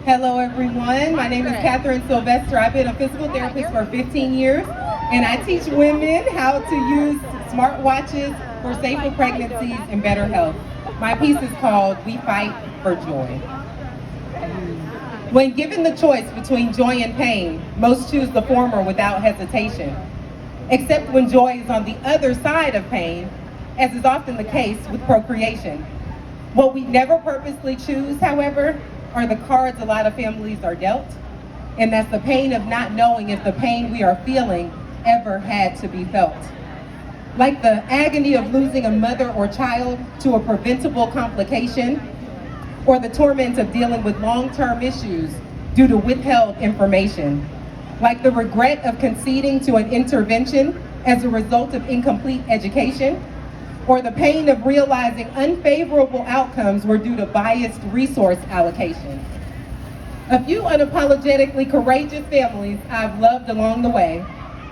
Hello everyone, my name is Catherine Sylvester. I've been a physical therapist for 15 years and I teach women how to use smartwatches for safer pregnancies and better health. My piece is called We Fight for Joy. When given the choice between joy and pain, most choose the former without hesitation. Except when joy is on the other side of pain, as is often the case with procreation. What we never purposely choose, however, are the cards a lot of families are dealt, and that's the pain of not knowing if the pain we are feeling ever had to be felt. Like the agony of losing a mother or child to a preventable complication, or the torment of dealing with long-term issues due to withheld information. Like the regret of conceding to an intervention as a result of incomplete education, or the pain of realizing unfavorable outcomes were due to biased resource allocation. A few unapologetically courageous families I've loved along the way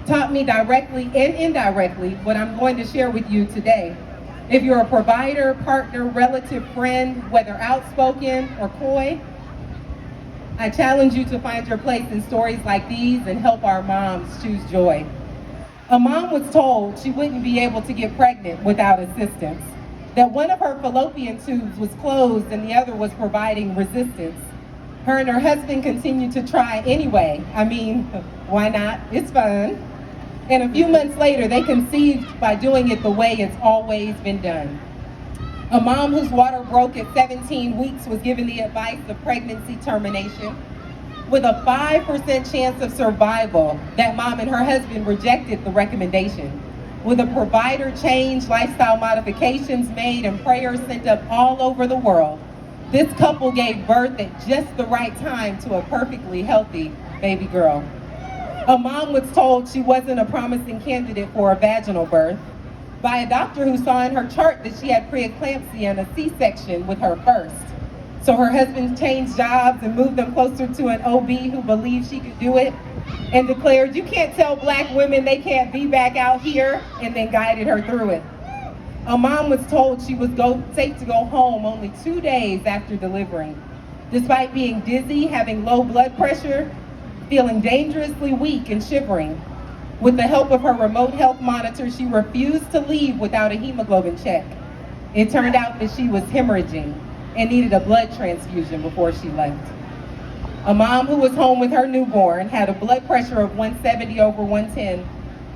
taught me directly and indirectly what I'm going to share with you today. If you're a provider, partner, relative, friend, whether outspoken or coy, I challenge you to find your place in stories like these and help our moms choose joy. A mom was told she wouldn't be able to get pregnant without assistance, that one of her fallopian tubes was closed and the other was providing resistance. Her and her husband continued to try anyway. I mean, why not? It's fun. And a few months later, they conceived by doing it the way it's always been done. A mom whose water broke at 17 weeks was given the advice of pregnancy termination. With a 5% chance of survival, that mom and her husband rejected the recommendation. With a provider change, lifestyle modifications made, and prayers sent up all over the world, this couple gave birth at just the right time to a perfectly healthy baby girl. A mom was told she wasn't a promising candidate for a vaginal birth by a doctor who saw in her chart that she had preeclampsia and a C-section with her first. So her husband changed jobs and moved them closer to an OB who believed she could do it and declared, "You can't tell black women they can't be back out here," and then guided her through it. A mom was told she was safe to go home only 2 days after delivering. Despite being dizzy, having low blood pressure, feeling dangerously weak and shivering. With the help of her remote health monitor, she refused to leave without a hemoglobin check. It turned out that she was hemorrhaging and needed a blood transfusion before she left. A mom who was home with her newborn had a blood pressure of 170 over 110.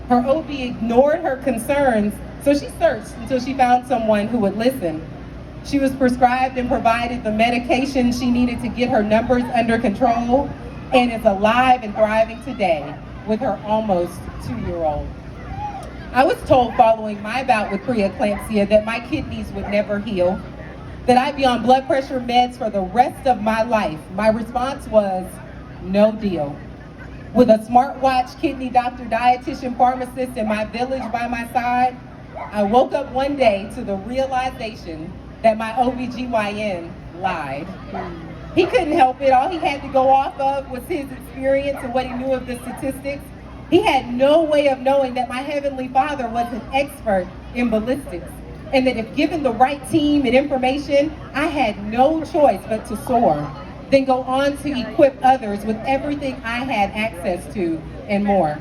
Her OB ignored her concerns, so she searched until she found someone who would listen. She was prescribed and provided the medication she needed to get her numbers under control, and is alive and thriving today with her almost 2-year-old. I was told following my bout with preeclampsia that my kidneys would never heal, that I'd be on blood pressure meds for the rest of my life. My response was, no deal. With a smartwatch, kidney doctor, dietitian, pharmacist in my village by my side, I woke up one day to the realization that my OBGYN lied. He couldn't help it. All he had to go off of was his experience and what he knew of the statistics. He had no way of knowing that my Heavenly Father was an expert in ballistics, and that if given the right team and information, I had no choice but to soar, then go on to equip others with everything I had access to and more.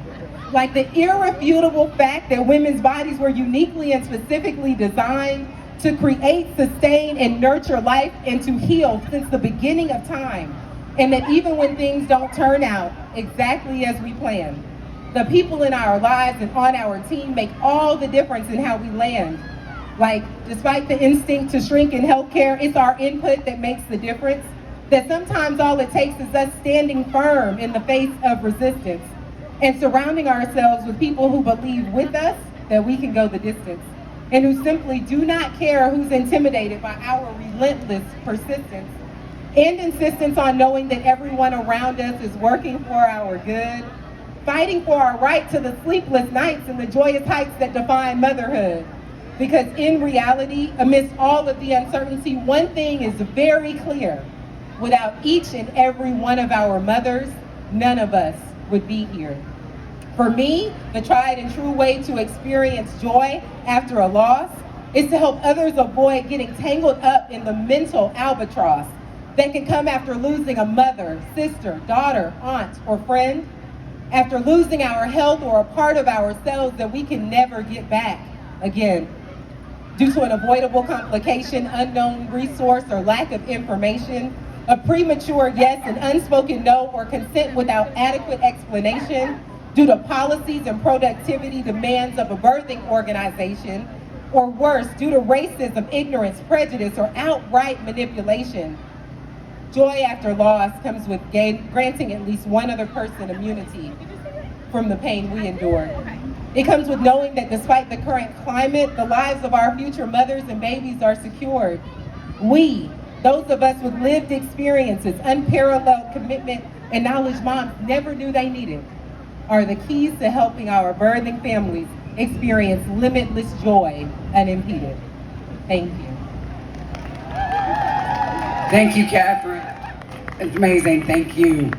Like the irrefutable fact that women's bodies were uniquely and specifically designed to create, sustain, and nurture life and to heal since the beginning of time. And that even when things don't turn out exactly as we planned, the people in our lives and on our team make all the difference in how we land. Like, despite the instinct to shrink in healthcare, it's our input that makes the difference. That sometimes all it takes is us standing firm in the face of resistance and surrounding ourselves with people who believe with us that we can go the distance, and who simply do not care who's intimidated by our relentless persistence and insistence on knowing that everyone around us is working for our good, fighting for our right to the sleepless nights and the joyous heights that define motherhood. Because in reality, amidst all of the uncertainty, one thing is very clear. Without each and every one of our mothers, none of us would be here. For me, the tried and true way to experience joy after a loss is to help others avoid getting tangled up in the mental albatross that can come after losing a mother, sister, daughter, aunt, or friend, after losing our health or a part of ourselves that we can never get back again, due to an avoidable complication, unknown resource, or lack of information, a premature yes, an unspoken no, or consent without adequate explanation, due to policies and productivity demands of a birthing organization, or worse, due to racism, ignorance, prejudice, or outright manipulation. Joy after loss comes with granting at least one other person immunity from the pain we endure. It comes with knowing that despite the current climate, the lives of our future mothers and babies are secured. We, those of us with lived experiences, unparalleled commitment, and knowledge moms never knew they needed, are the keys to helping our birthing families experience limitless joy unimpeded. Thank you. Thank you, Catherine. It's amazing. Thank you.